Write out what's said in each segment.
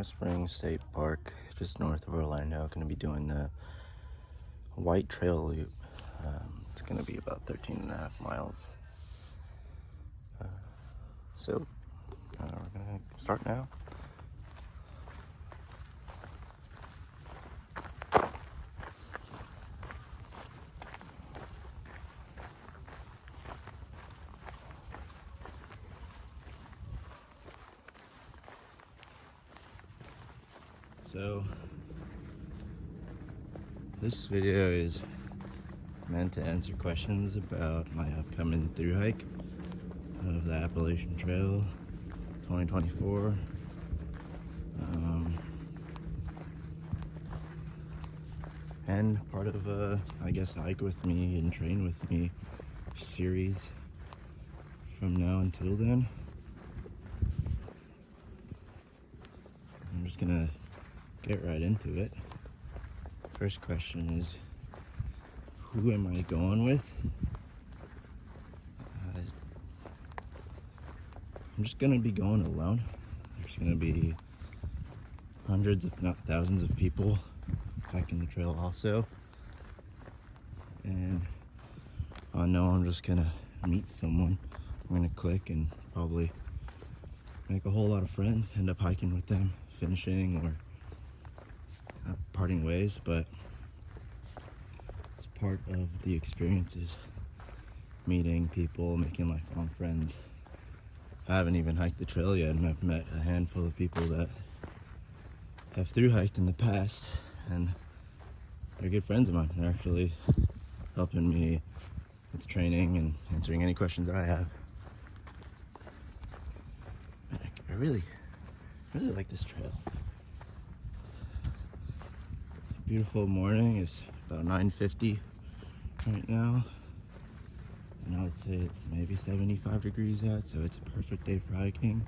Springs State Park, just north of Orlando. Going to be doing the White Trail loop. It's going to be about 13 and a half miles. So we're going to start now. So this video is meant to answer questions about my upcoming thru hike of the Appalachian Trail 2024. And part of a, hike with me and train with me series from now until then. I'm just gonna get right into it. First question is, who am I going with? I'm just gonna be going alone. There's gonna be hundreds, if not thousands, of people hiking the trail also. And I know I'm just gonna meet someone. I'm gonna click and probably make a whole lot of friends, end up hiking with them, finishing or parting ways, but it's part of the experiences, meeting people, making lifelong friends. I haven't even hiked the trail yet, and I've met a handful of people that have thru hiked in the past, and they're good friends of mine. They're actually helping me with training and answering any questions that I have. I really like this trail. Beautiful morning. It's about 9:50 right now, and I would say it's maybe 75 degrees out, so it's a perfect day for hiking.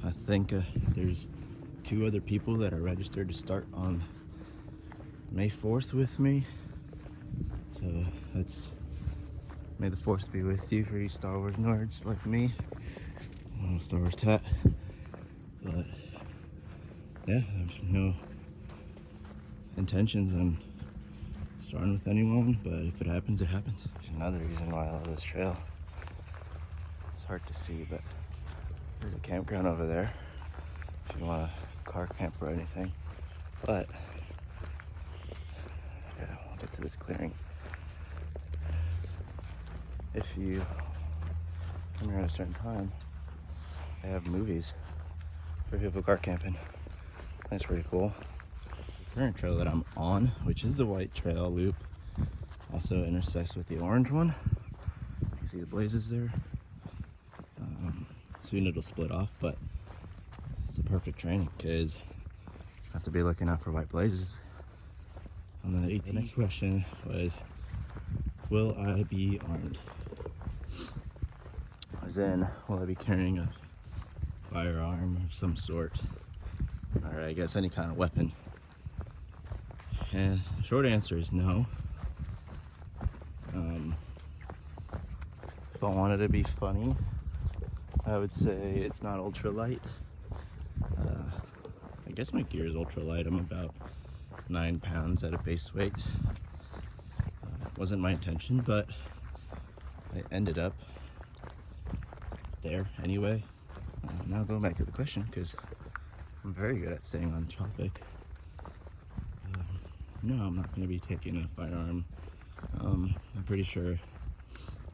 I think there's 2 other people that are registered to start on May 4th with me, so that's May the 4th be with you for you Star Wars nerds like me. I'm a Star Wars tat, but yeah, I have no intentions on starting with anyone, but if it happens, it happens. There's another reason why I love this trail. It's hard to see, but there's a campground over there if you want a car camp or anything. But yeah, I'll get to this clearing. If you come here at a certain time, they have movies for people car camping. That's pretty cool. The current trail that I'm on, which is the White Trail loop, also intersects with the orange one. You see the blazes there. Soon it'll split off, but it's the perfect training because I have to be looking out for white blazes on the AT. The next question was, will I be armed? As in, will I be carrying a firearm of some sort, or I guess any kind of weapon? And short answer is no. If I wanted to be funny, I would say it's not ultralight. I guess my gear is ultralight. I'm about 9 pounds at a base weight. Wasn't my intention, but I ended up there anyway. Now going back to the question, because I'm very good at staying on topic. No, I'm not going to be taking a firearm. I'm pretty sure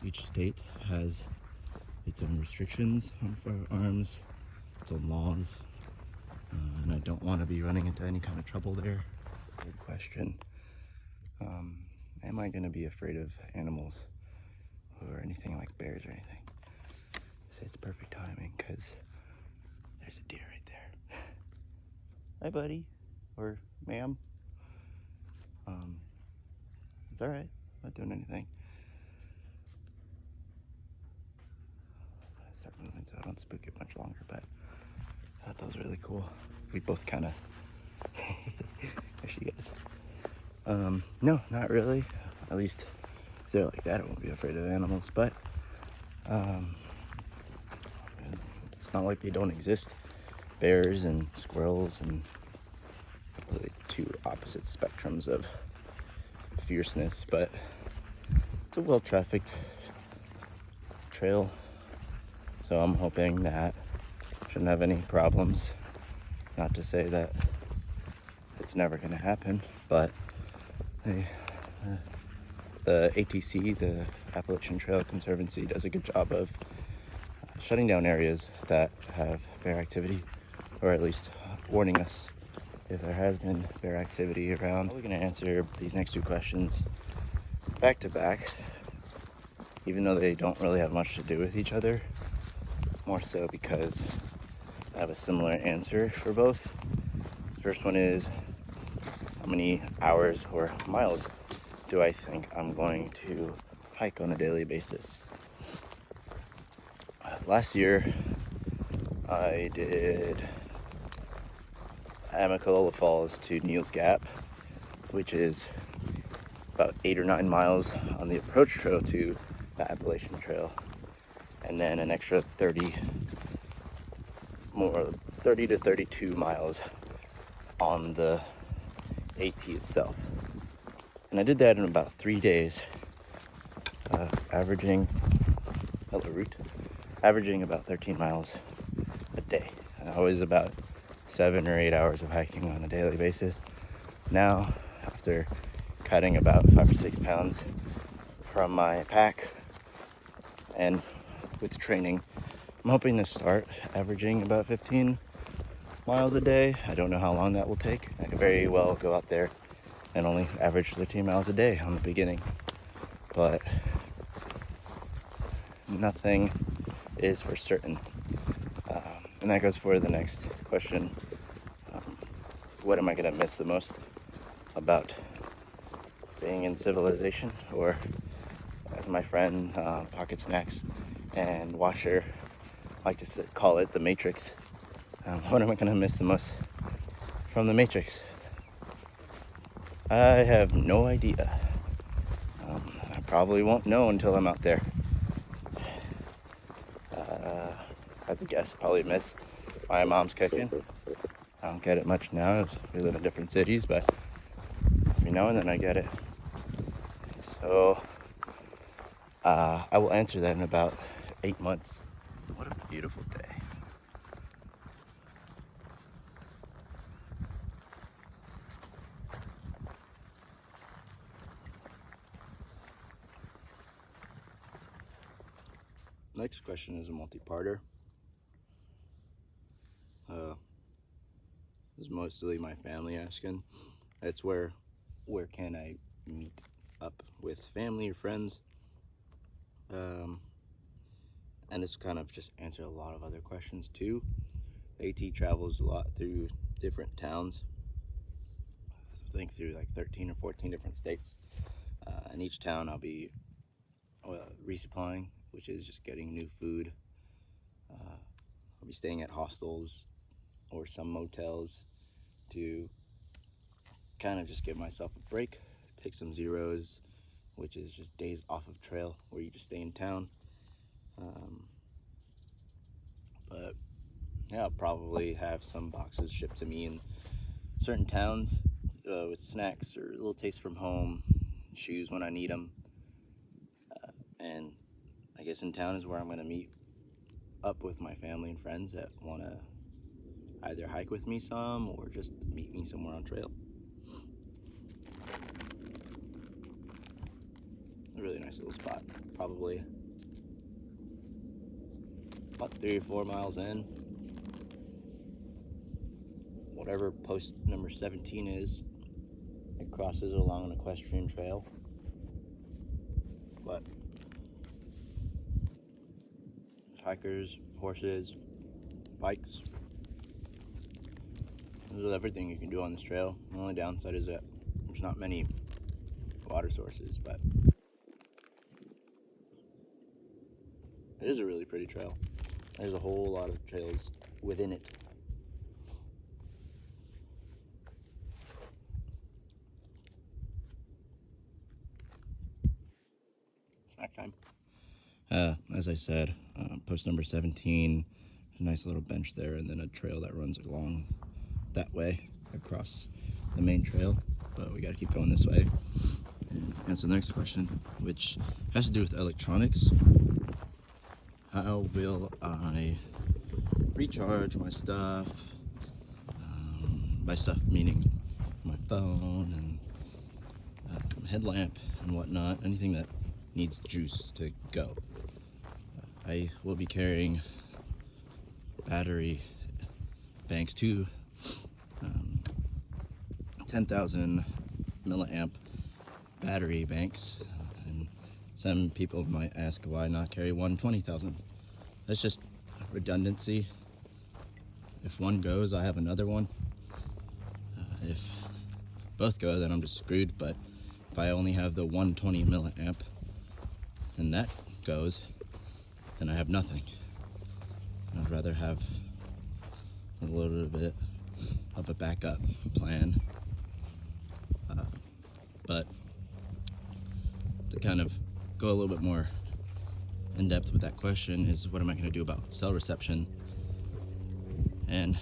each state has its own restrictions on firearms, its own laws, and I don't want to be running into any kind of trouble there. Good question. Am I going to be afraid of animals or anything like bears or anything? So it's perfect timing because there's a deer right there. Hi, buddy, or ma'am. It's all right. Not doing anything. I start moving so I don't spook it much longer, but I thought that was really cool. We both kind of. There she goes. No, not really. At least if they're like that, I won't be afraid of animals. But it's not like they don't exist bears and squirrels, and really two opposite spectrums of fierceness, but it's a well-trafficked trail, so I'm hoping that shouldn't have any problems. Not to say that it's never going to happen, but the ATC, the Appalachian Trail Conservancy, does a good job of shutting down areas that have bear activity, or at least warning us if there has been bear activity around. We're going to answer these next two questions back to back, even though they don't really have much to do with each other, more so because I have a similar answer for both. The first one is, how many hours or miles do I think I'm going to hike on a daily basis? Last year, I did Amicalola Falls to Neal's Gap, which is about 8 or 9 miles on the approach trail to the Appalachian Trail, and then an extra 30 to 32 miles on the AT itself. And I did that in about 3 days, averaging about 13 miles a day. And always about 7 or 8 hours of hiking on a daily basis. Now, after cutting about 5 or 6 pounds from my pack, and with training, I'm hoping to start averaging about 15 miles a day. I don't know how long that will take. I could very well go out there and only average 13 miles a day on the beginning, but nothing is for certain. And that goes for the next question. What am I going to miss the most about being in civilization, or as my friend Pocket Snacks and Washer like to call it, the Matrix? What am I going to miss the most from the Matrix? I have no idea. I probably won't know until I'm out there. I would guess probably miss my mom's cooking. I don't get it much now as we live in different cities, but every now and then I get it. So I will answer that in about 8 months. What a beautiful day. Next question is a multi-parter. This is mostly my family asking. It's where can I meet up with family or friends? And it's kind of just answer a lot of other questions too. AT travels a lot through different towns. I think through like 13 or 14 different states. In each town I'll be resupplying, which is just getting new food. I'll be staying at hostels or some motels to kind of just give myself a break, take some zeros, which is just days off of trail where you just stay in town. But yeah, I'll probably have some boxes shipped to me in certain towns with snacks or a little taste from home, shoes when I need them. And I guess in town is where I'm going to meet up with my family and friends that want to either hike with me some or just meet me somewhere on trail. A really nice little spot. Probably about 3 or 4 miles in. Whatever post number 17 is, it crosses along an equestrian trail. But hikers, horses, bikes, there's everything you can do on this trail. The only downside is that there's not many water sources, but it is a really pretty trail. There's a whole lot of trails within it. Snack time. As I said, post number 17 a nice little bench there, and then a trail that runs along that way across the main trail. But we got to keep going this way and answer the next question, which has to do with electronics. How will I recharge my stuff? By stuff meaning my phone and headlamp and whatnot, anything that needs juice to go. I will be carrying battery banks, two 10,000 milliamp battery banks, and some people might ask why not carry one 20,000. That's just redundancy. If one goes, I have another one. If both go, then I'm just screwed. But if I only have the 120 milliamp and that goes, then I have nothing. I'd rather have a little bit of a backup plan. But to kind of go a little bit more in depth with that question is, what am I going to do about cell reception? And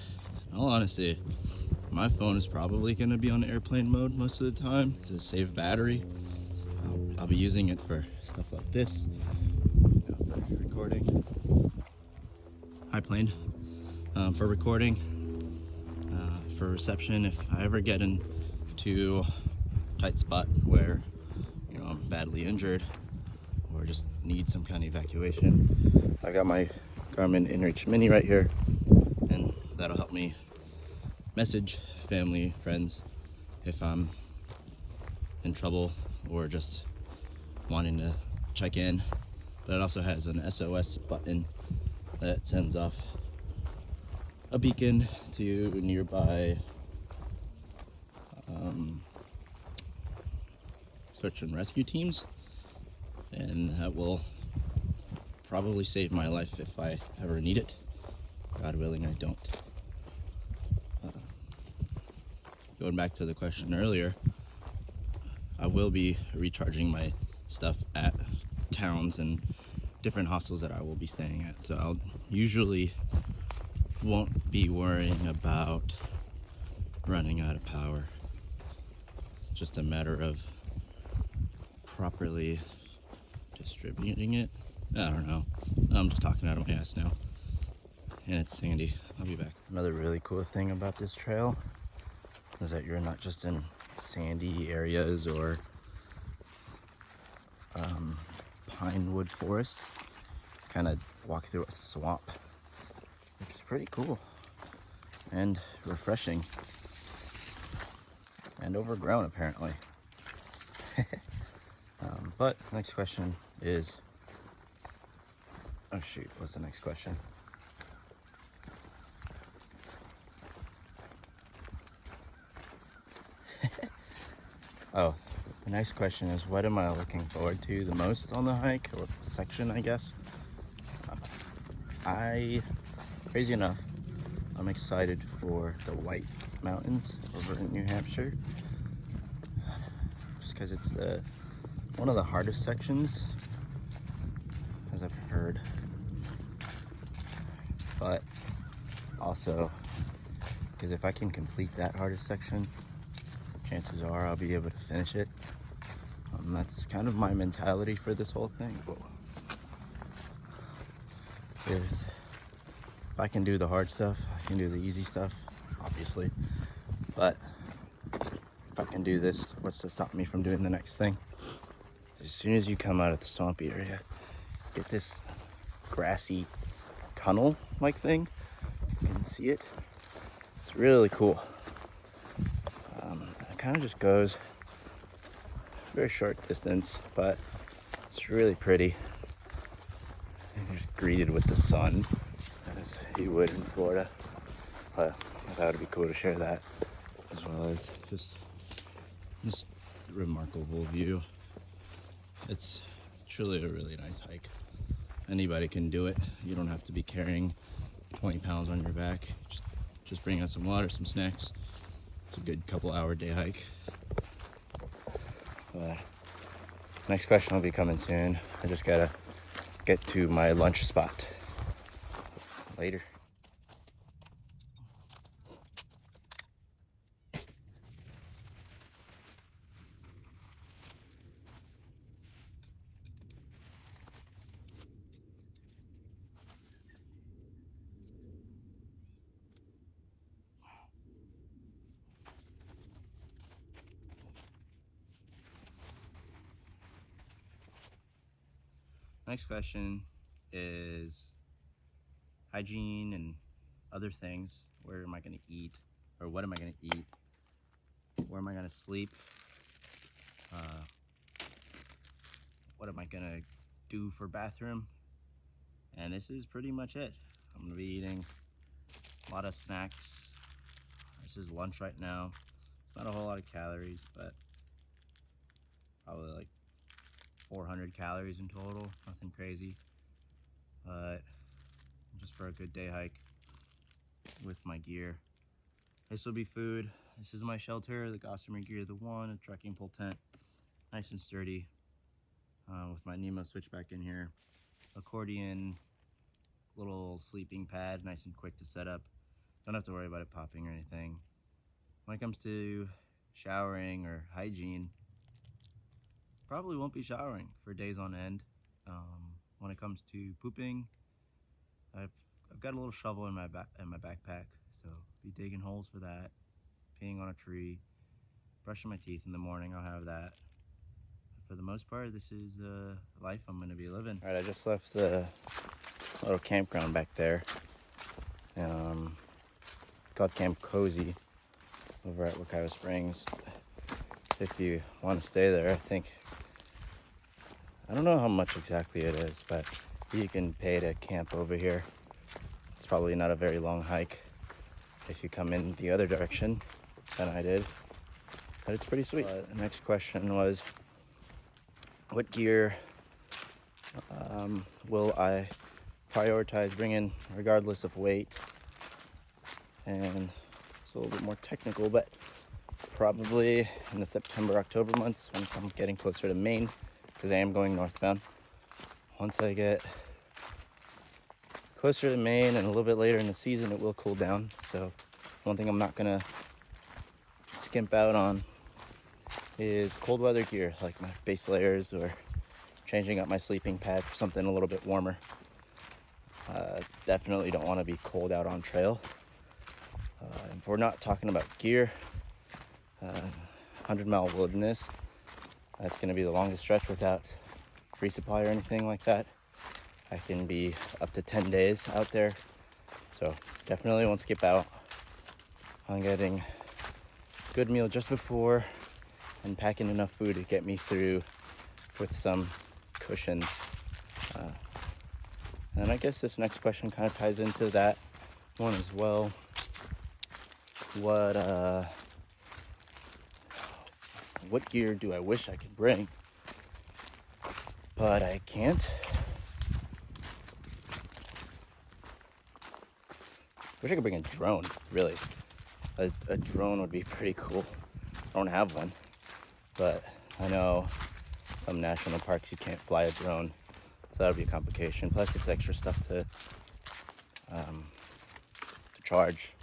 in all honesty, my phone is probably going to be on airplane mode most of the time to save battery. I'll be using it for stuff like this, for recording. Hi plane. For recording, for reception. If I ever get into a tight spot where I'm badly injured or just need some kind of evacuation, I got my Garmin InReach Mini right here, and that'll help me message family, friends if I'm in trouble or just wanting to check in. But it also has an SOS button that sends off a beacon to nearby search and rescue teams, and that will probably save my life if I ever need it. God willing, I don't. Going back to the question earlier, I will be recharging my stuff at towns and different hostels that I will be staying at. So I'll usually won't be worrying about running out of power. It's just a matter of properly distributing it. I don't know. I'm just talking out of my ass now. And it's sandy. I'll be back. Another really cool thing about this trail is that you're not just in sandy areas or pine wood forests. Kind of walk through a swamp, which is pretty cool and refreshing and overgrown apparently. But next question is, oh shoot, what's the next question? Oh, the next question is, what am I looking forward to the most on the hike, or section, I guess? Crazy enough, I'm excited for the White Mountains over in New Hampshire, just because it's one of the hardest sections, as I've heard, but also because if I can complete that hardest section, chances are I'll be able to finish it. That's kind of my mentality for this whole thing. Is if I can do the hard stuff, I can do the easy stuff, obviously. But if I can do this, what's to stop me from doing the next thing? As soon as you come out of the swampy area, get this grassy tunnel-like thing. You can see it. It's really cool. It kind of just goes a very short distance, but it's really pretty. And you're just greeted with the sun, as you would in Florida. But I thought it'd be cool to share that, as well as just remarkable view. It's truly a really nice hike. Anybody can do it. You don't have to be carrying 20 pounds on your back. Just bring out some water, some snacks. It's a good couple-hour day hike. Next question will be coming soon. I just gotta get to my lunch spot. Later. Next question is hygiene and other things. Where am I going to eat? Or what am I going to eat? Where am I going to sleep? What am I going to do for bathroom? And this is pretty much it. I'm going to be eating a lot of snacks. This is lunch right now. It's not a whole lot of calories, but probably like 400 calories in total. Nothing crazy. But just for a good day hike with my gear. This will be food. This is my shelter, the Gossamer Gear the One, a trekking pole tent. Nice and sturdy. With my Nemo switchback in here. Accordion, little sleeping pad, nice and quick to set up. Don't have to worry about it popping or anything. When it comes to showering or hygiene, probably won't be showering for days on end. When it comes to pooping, I've got a little shovel in my backpack, so be digging holes for that. Peeing on a tree, brushing my teeth in the morning, I'll have that. For the most part, this is the life I'm going to be living. All right, I just left the little campground back there. Called Camp Cozy over at Wekiwa Springs. If you want to stay there, I don't know how much exactly it is, but you can pay to camp over here. It's probably not a very long hike if you come in the other direction than I did, but it's pretty sweet. The next question was, what gear will I prioritize bringing regardless of weight? And it's a little bit more technical, but probably in the September, October months, once I'm getting closer to Maine, because I am going northbound. Once I get closer to Maine and a little bit later in the season, it will cool down. So one thing I'm not gonna skimp out on is cold weather gear, like my base layers or changing up my sleeping pad for something a little bit warmer. Definitely don't want to be cold out on trail. If we're not talking about gear, 100-mile wilderness, that's going to be the longest stretch without free supply or anything like that. I can be up to 10 days out there, so definitely won't skip out on getting a good meal just before and packing enough food to get me through with some cushion. And I guess this next question kind of ties into that one as well. What gear do I wish I could bring, but I can't? Wish I could bring a drone, really. A drone would be pretty cool. I don't have one, but I know some national parks you can't fly a drone, so that would be a complication. Plus it's extra stuff to charge,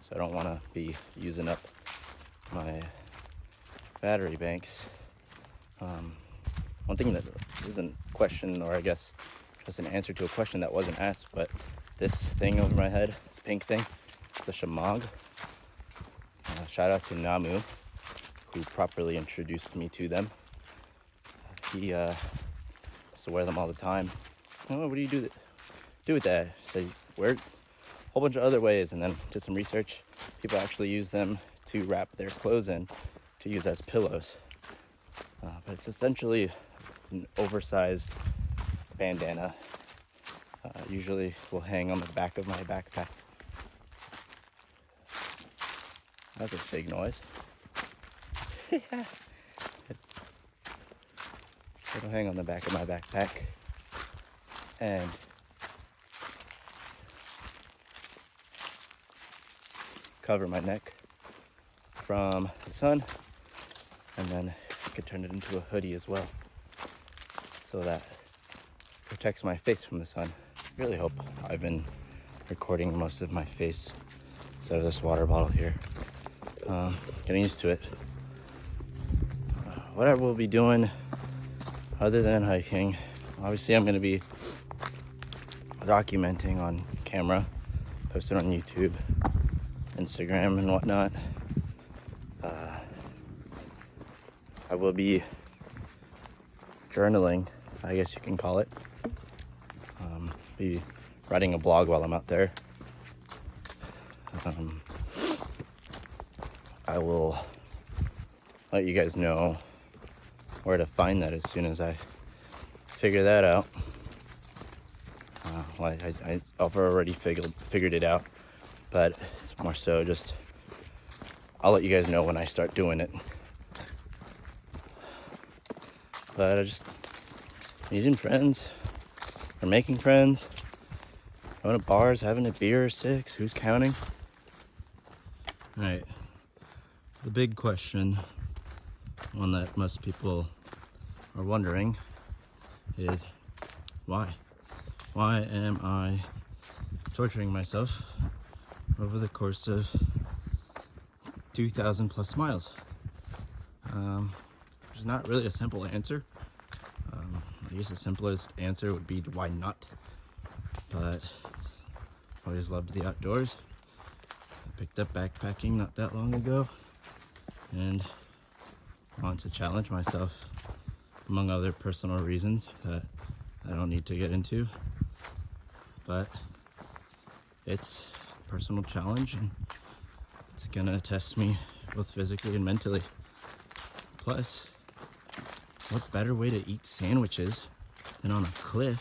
so I don't want to be using up my battery banks. One thing that isn't a question, or I guess just an answer to a question that wasn't asked, but this thing over my head, this pink thing, the shamag. Shout out to Namu, who properly introduced me to them. He used to wear them all the time. Oh, what do you do with that? So you wear it a whole bunch of other ways, and then did some research. People actually use them to wrap their clothes in to use as pillows. But it's essentially an oversized bandana. Usually will hang on the back of my backpack. That's a big noise. It'll hang on the back of my backpack and cover my neck from the sun, and then I could turn it into a hoodie as well, so that protects my face from the sun. I really hope I've been recording most of my face instead of this water bottle here. Getting used to it. What I will be doing other than hiking, obviously I'm going to be documenting on camera, post it on YouTube, Instagram and whatnot. I will be journaling I guess you can call it. Be writing a blog while I'm out there. I will let you guys know where to find that as soon as I figure that out. I've already figured it out, but it's more so just I'll let you guys know when I start doing it. But I just meeting friends or making friends, going to bars, having a beer or 6, who's counting? All right, the big question, one that most people are wondering, is why? Why am I torturing myself over the course of 2,000 plus miles? There's not really a simple answer. I guess the simplest answer would be why not? But I always loved the outdoors. I picked up backpacking not that long ago and wanted to challenge myself, among other personal reasons that I don't need to get into. But it's a personal challenge and it's gonna test me both physically and mentally. Plus, what better way to eat sandwiches than on a cliff,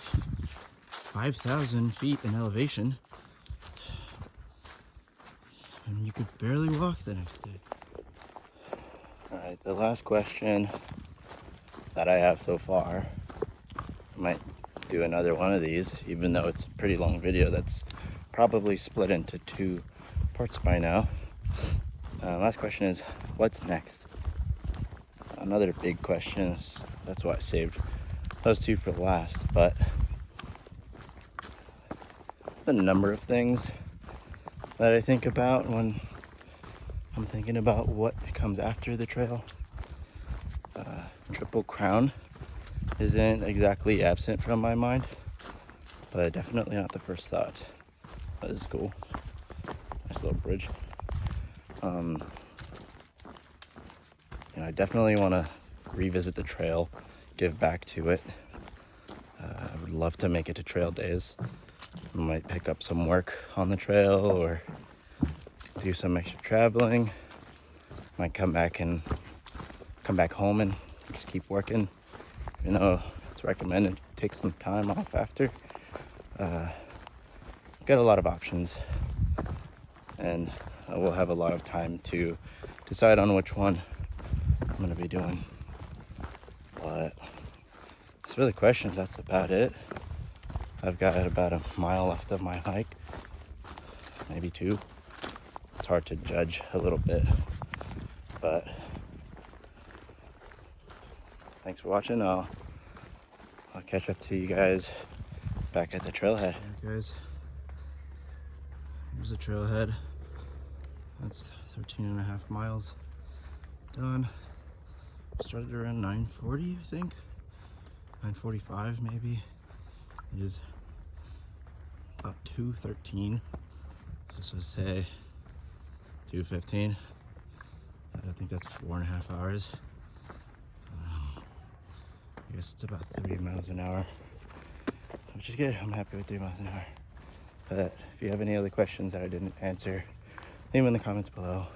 5,000 feet in elevation, and you could barely walk the next day. All right, the last question that I have so far, I might do another one of these, even though it's a pretty long video that's probably split into 2 parts by now. Last question is, what's next? Another big question is, that's why I saved those 2 for last, but a number of things that I think about when I'm thinking about what comes after the trail. Triple Crown isn't exactly absent from my mind, but definitely not the first thought. That is cool. Nice little bridge. I definitely want to revisit the trail, give back to it. I would love to make it to trail days. I might pick up some work on the trail or do some extra traveling. Might come back home and just keep working. You know, it's recommended to take some time off after. Got a lot of options, and I will have a lot of time to decide on which one I'm going to be doing. But it's really questions. That's about it. I've got about a mile left of my hike, maybe 2. It's hard to judge a little bit, but thanks for watching. I'll catch up to you guys back at the trailhead. Yeah, guys, here's the trailhead. That's 13.5 miles done. Started around 9:40, I think. 9:45 maybe. It is about 2:13. So say 2:15. I think that's 4.5 hours. I guess it's about 3 miles an hour, which is good. I'm happy with 3 miles an hour. But if you have any other questions that I didn't answer, leave them in the comments below.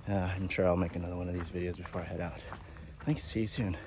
I'm sure I'll make another one of these videos before I head out. Thanks, see you soon.